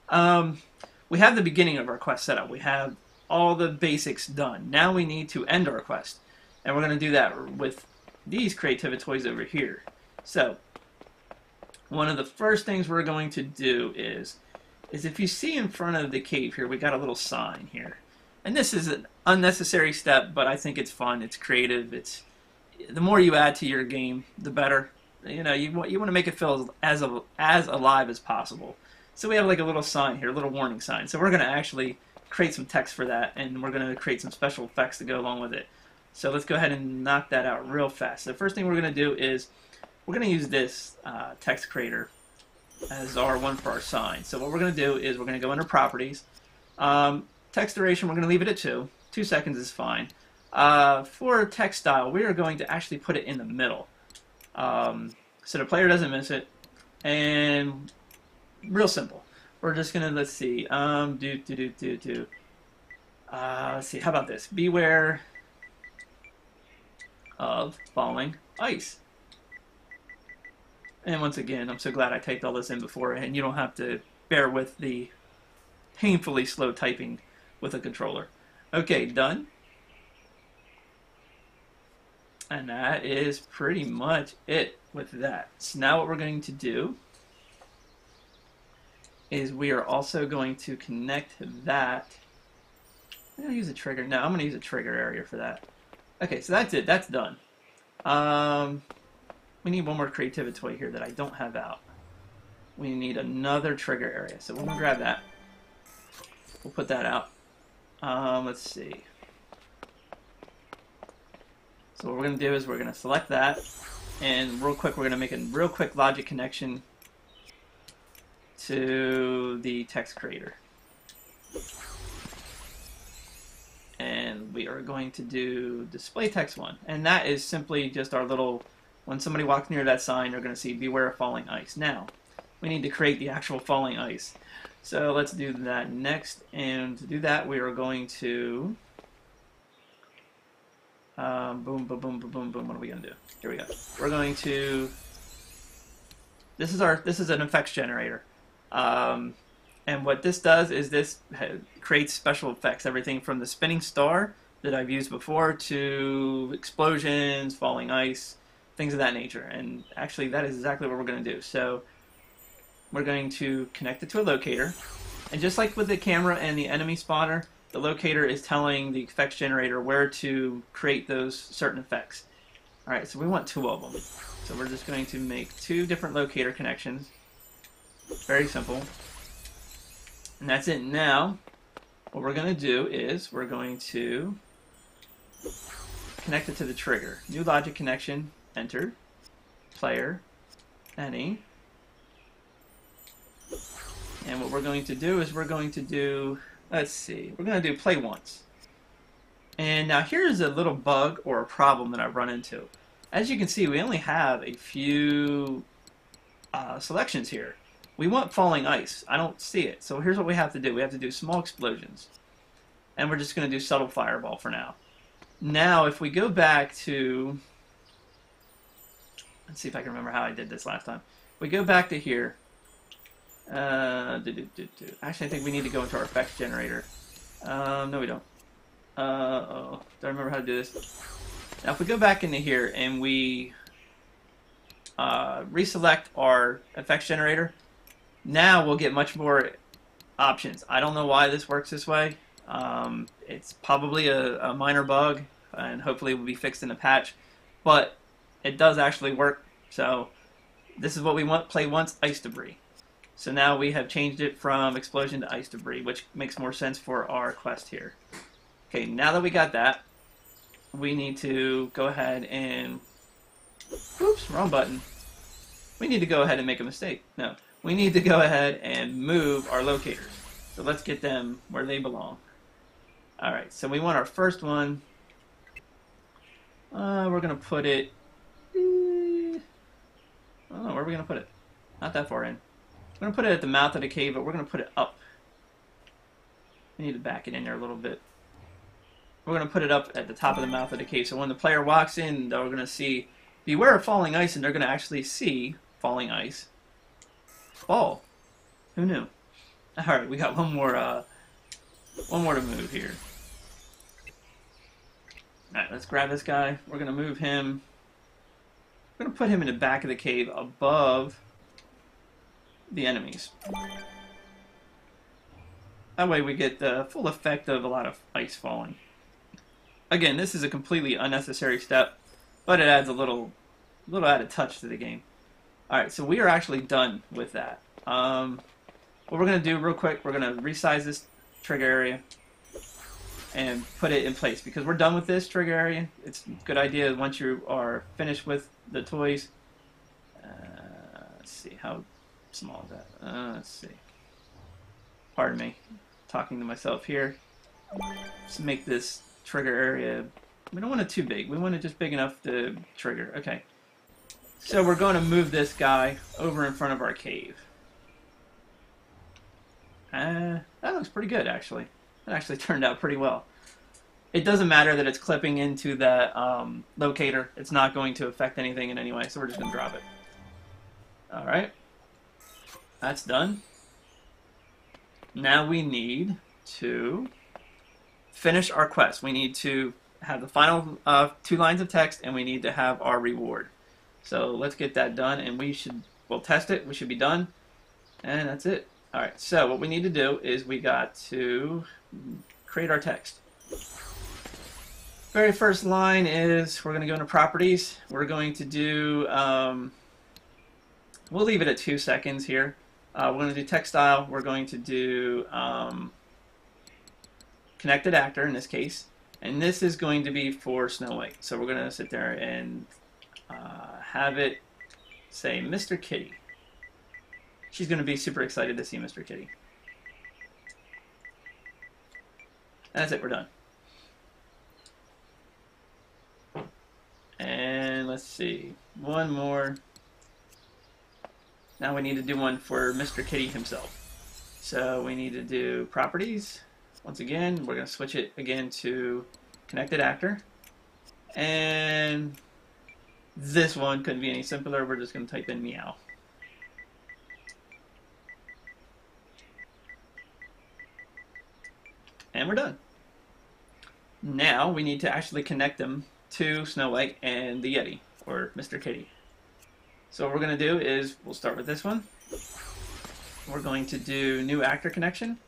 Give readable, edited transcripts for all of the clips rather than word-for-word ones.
Um, we have the beginning of our quest set up. We have all the basics done. Now we need to end our quest. And we're going to do that with these creativity toys over here. So, one of the first things we're going to do is if you see in front of the cave here, we got a little sign here. And this is an unnecessary step, but I think it's fun, it's creative, it's the more you add to your game, the better. You know, you want to make it feel as alive as possible. So we have like a little sign here, a little warning sign. So we're going to actually create some text for that, and we're going to create some special effects to go along with it. So let's go ahead and knock that out real fast. The first thing we're going to do is we're going to use this text creator as our one for our sign. So what we're going to do is we're going to go under properties. Text duration, we're going to leave it at 2. 2 seconds is fine. For text style, we are going to actually put it in the middle. So the player doesn't miss it. And real simple. We're just going to, let's see, let's see, how about this? Beware of falling ice. And once again, I'm so glad I typed all this in before, and you don't have to bear with the painfully slow typing with a controller. Okay, done. And that is pretty much it with that. So now what we're going to do is we are also going to connect that. I'm going to use a trigger. No, I'm going to use a trigger area for that. Okay, so that's it. That's done. We need one more creativity toy here that I don't have out. We need another trigger area. So we're going to grab that. We'll put that out. Let's see. So what we're going to do is we're going to select that. And real quick, we're going to make a real quick logic connection to the text creator. And we are going to do display text 1. And that is simply just our little, when somebody walks near that sign, they're going to see beware of falling ice. Now, we need to create the actual falling ice. So let's do that next. And to do that, we are going to boom, boom, boom, boom, boom, boom. What are we going to do? Here we go. We're going to, this is an effects generator. And what this does is this creates special effects, everything from the spinning star that I've used before to explosions, falling ice, things of that nature. And actually that is exactly what we're going to do. So we're going to connect it to a locator. And just like with the camera and the enemy spawner, the locator is telling the effects generator where to create those certain effects. Alright, so we want 2 of them. So we're just going to make 2 different locator connections. Very simple. And that's it. Now, what we're going to do is we're going to connect it to the trigger. New logic connection, enter, player, any. And what we're going to do is we're going to do, let's see, we're going to do play once. And now here's a little bug or a problem that I've run into. As you can see, we only have a few selections here. We want falling ice. I don't see it. So here's what we have to do. We have to do small explosions. And we're just going to do subtle fireball for now. Now, if we go back to, let's see if I can remember how I did this last time. We go back to here. Actually, I think we need to go into our effects generator. No, we don't. Do I remember how to do this? Now, if we go back into here and we reselect our effects generator, now we'll get much more options. I don't know why this works this way. It's probably a minor bug, and hopefully it will be fixed in the patch. But it does actually work. So this is what we want. Play once, ice debris. So now we have changed it from explosion to ice debris, which makes more sense for our quest here. Okay, now that we got that, we need to go ahead and, oops, wrong button. We need to go ahead and make a mistake. No, we need to go ahead and move our locators. So let's get them where they belong. Alright, so we want our first one. We're going to put it, I don't know, where are we going to put it? Not that far in. We're going to put it at the mouth of the cave, but we're going to put it up. We need to back it in there a little bit. We're going to put it up at the top of the mouth of the cave, so when the player walks in, they're going to see, beware of falling ice, and they're going to actually see falling ice fall. Who knew? Alright, we got one more to move here. Alright, let's grab this guy. We're gonna move him. We're gonna put him in the back of the cave above the enemies. That way we get the full effect of a lot of ice falling. Again, this is a completely unnecessary step, but it adds a little added touch to the game. Alright, so we are actually done with that. What we're going to do real quick, we're going to resize this trigger area and put it in place because we're done with this trigger area. It's a good idea once you are finished with the toys. Let's see, how small is that? Let's see. Pardon me, talking to myself here. Let's make this trigger area, we don't want it too big. We want it just big enough to trigger. Okay. So we're going to move this guy over in front of our cave. That looks pretty good, actually. That actually turned out pretty well. It doesn't matter that it's clipping into that locator. It's not going to affect anything in any way, so we're just going to drop it. Alright. That's done. Now we need to finish our quest. We need to have the final 2 lines of text, and we need to have our reward. So let's get that done, and we'll test it. We should be done, and that's it. All right, so what we need to do is we got to create our text. Very first line is we're going to go into properties. We're going to do, we'll leave it at 2 seconds here. We're going to do text style. We're going to do connected actor in this case, and this is going to be for Snow White. So we're going to sit there and have it say Mr. Kitty. She's going to be super excited to see Mr. Kitty. That's it, we're done. And let's see, one more. Now we need to do one for Mr. Kitty himself. So we need to do properties. Once again, we're going to switch it again to connected actor. And this one couldn't be any simpler. We're just going to type in meow. And we're done. Now we need to actually connect them to Snow White and the Yeti, or Mr. Kitty. So what we're going to do is we'll start with this one. We're going to do new actor connection,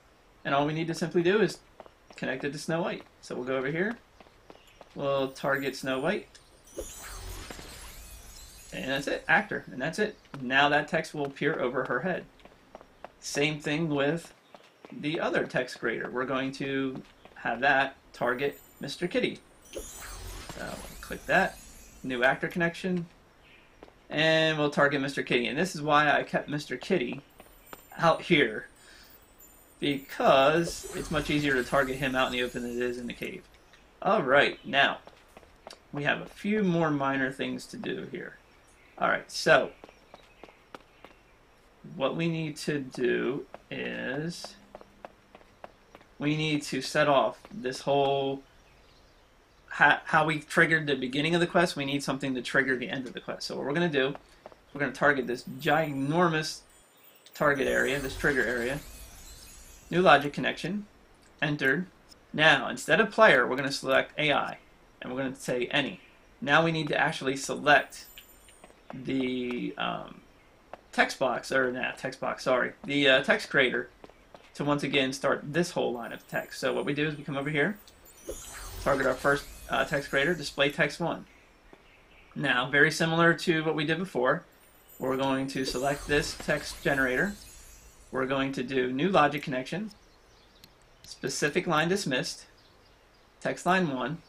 and all we need to simply do is connect it to Snow White. So we'll go over here, we'll target Snow White, and that's it, actor, and that's it. Now that text will appear over her head. Same thing with the other text creator. We're going to have that target Mr. Kitty. So click that, new actor connection, and we'll target Mr. Kitty. And this is why I kept Mr. Kitty out here, because it's much easier to target him out in the open than it is in the cave. Alright, now we have a few more minor things to do here. Alright, so what we need to do is we need to set off this whole how we triggered the beginning of the quest. We need something to trigger the end of the quest. So what we're going to do, we're going to target this ginormous target area, this trigger area. New logic connection, entered. Now instead of player, we're going to select AI, and we're going to say any. Now we need to actually select the text box, or not text box, sorry, the text creator, to once again start this whole line of text. So what we do is we come over here, target our first text creator, display text 1. Now, very similar to what we did before, we're going to select this text generator. We're going to do new logic connection, specific line dismissed, text line 1.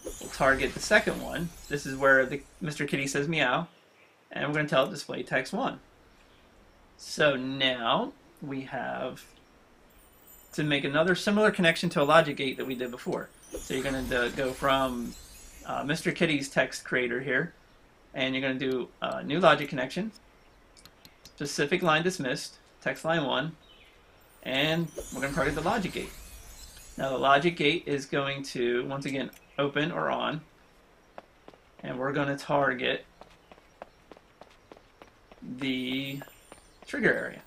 We'll target the second one. This is where the Mr. Kitty says meow, and we're going to tell it display text 1. So now we have to make another similar connection to a logic gate that we did before. So you're going to go from Mr. Kitty's text creator here, and you're going to do new logic connection, specific line dismissed, text line 1, and we're going to target the logic gate. Now the logic gate is going to, once again, open or on, and we're going to target the trigger area.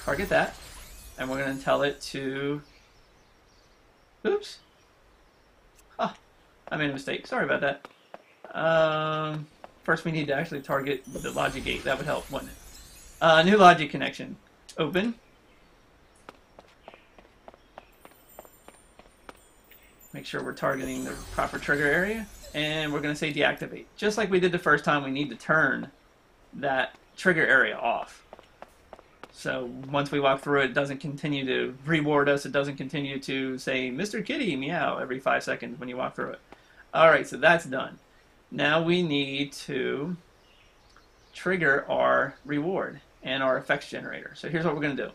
target that, and we're going to tell it to, oops, huh, I made a mistake, sorry about that. First we need to actually target the logic gate, that would help, wouldn't it? New logic connection, open. Make sure we're targeting the proper trigger area, and we're going to say deactivate. Just like we did the first time, we need to turn that trigger area off. So once we walk through it, it doesn't continue to reward us. It doesn't continue to say, Mr. Kitty, meow, every 5 seconds when you walk through it. Alright, so that's done. Now we need to trigger our reward and our effects generator. So here's what we're going to do.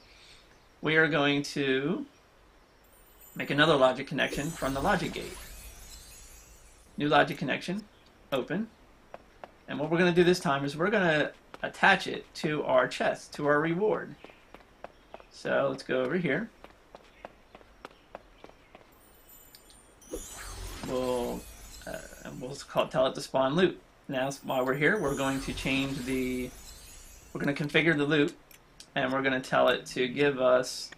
We are going to make another logic connection from the logic gate. New logic connection, open. And what we're going to do this time is we're going to attach it to our chest, to our reward. So let's go over here. We'll tell it to spawn loot. Now while we're here, we're going to we're going to configure the loot, and we're going to tell it to give us,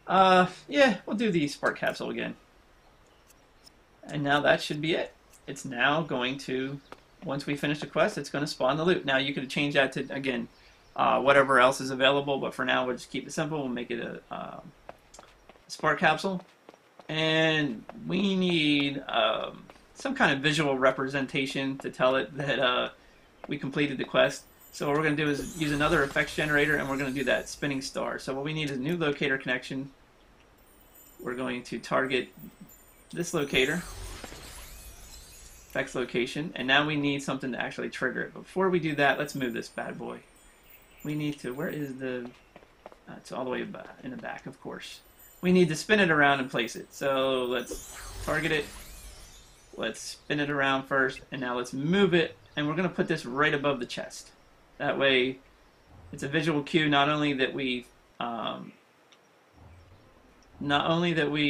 yeah, we'll do the spark capsule again. And now that should be it. It's now going to, once we finish the quest, it's going to spawn the loot. Now you could change that to, again, whatever else is available, but for now we'll just keep it simple. We'll make it a spark capsule. And we need some kind of visual representation to tell it that we completed the quest. So what we're going to do is use another effects generator, and we're going to do that spinning star. So what we need is a new locator connection. We're going to target this locator, effects location, and now we need something to actually trigger it. Before we do that, let's move this bad boy. We need to, where is the, it's all the way in the back, of course. We need to spin it around and place it. So let's target it. Let's spin it around first, and now let's move it, and we're going to put this right above the chest. That way, it's a visual cue not only that we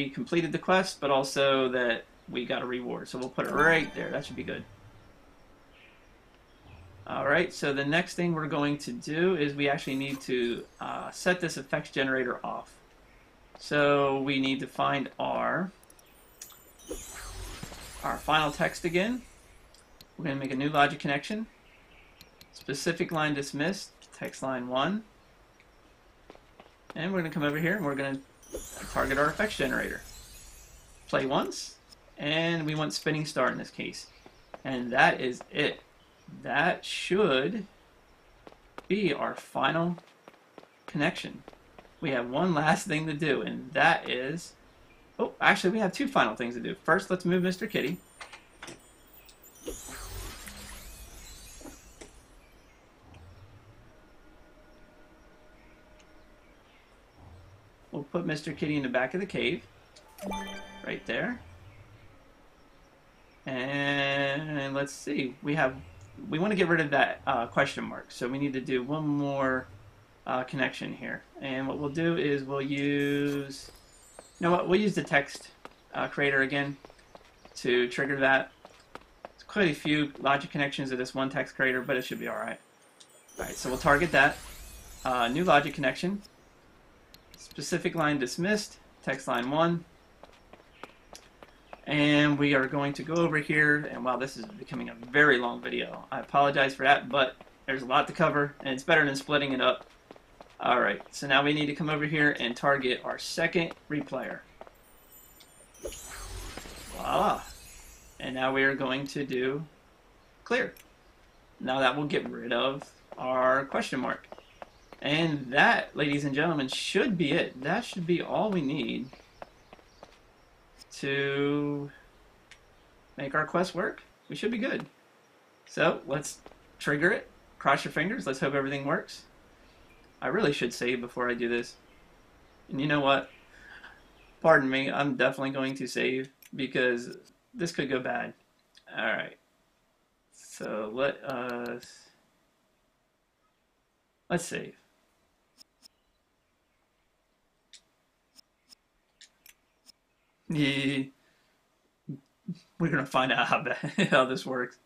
completed the quest, but also that we got a reward. So we'll put it right there. That should be good. Alright, so the next thing we're going to do is we actually need to set this effects generator off. So we need to find our final text again. We're going to make a new logic connection. Specific line dismissed, text line 1. And we're going to come over here and we're going to target our effects generator. Play once, and we want spinning star in this case. And that is it. That should be our final connection. We have one last thing to do, and that is, oh, actually we have two final things to do. First, let's move Mr. Kitty. We'll put Mr. Kitty in the back of the cave, right there. And let's see, we want to get rid of that question mark, so we need to do one more connection here. And what we'll do is we'll use, you know what, we'll use the text creator again to trigger that. It's quite a few logic connections to this one text creator, but it should be alright. Alright, so we'll target that. New logic connection. Specific line dismissed, text line 1. And we are going to go over here, and wow, this is becoming a very long video. I apologize for that, but there's a lot to cover, and it's better than splitting it up. Alright, so now we need to come over here and target our second replayer. Voila. And now we are going to do clear. Now that will get rid of our question mark. And that, ladies and gentlemen, should be it. That should be all we need to make our quest work. We should be good. So let's trigger it. Cross your fingers. Let's hope everything works. I really should save before I do this. And you know what? Pardon me. I'm definitely going to save because this could go bad. Alright. So let's save. Yeah. We're gonna find out how this works.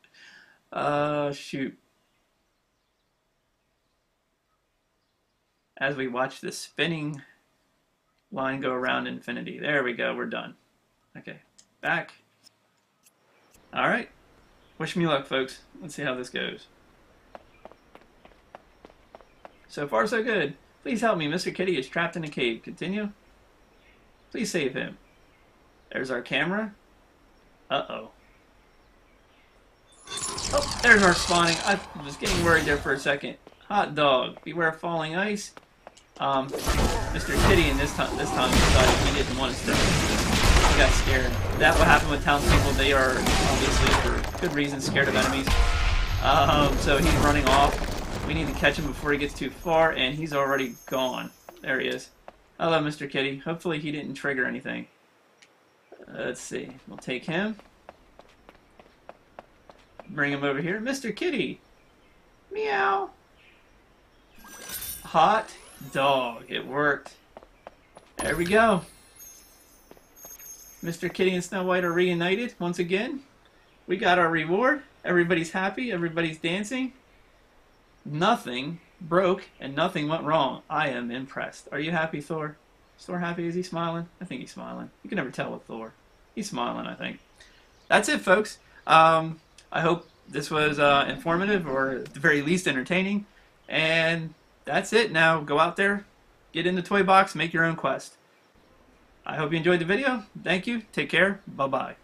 Shoot. as we watch the spinning line go around infinity. There we go, we're done. Okay, back. Alright, wish me luck, folks. Let's see how this goes. So far, so good. Please help me. Mr. Kitty is trapped in a cave. Continue. Please save him. There's our camera. Uh-oh. Oh, there's our spawning. I was getting worried there for a second. Hot dog. Beware of falling ice. Mr. Kitty in this time decided he didn't want to stay. He got scared. That what happened with townspeople. They are obviously, for good reason, scared of enemies. So he's running off. We need to catch him before he gets too far, and he's already gone. There he is. Hello, Mr. Kitty. Hopefully he didn't trigger anything. Let's see. We'll take him. Bring him over here. Mr. Kitty! Meow! Hot dog. It worked. There we go. Mr. Kitty and Snow White are reunited once again. We got our reward. Everybody's happy. Everybody's dancing. Nothing broke and nothing went wrong. I am impressed. Are you happy, Thor? Is Thor happy? Is he smiling? I think he's smiling. You can never tell with Thor. He's smiling, I think. That's it, folks. I hope this was informative, or at the very least entertaining. And that's it. Now go out there, get in the toy box, make your own quest. I hope you enjoyed the video. Thank you. Take care. Bye-bye.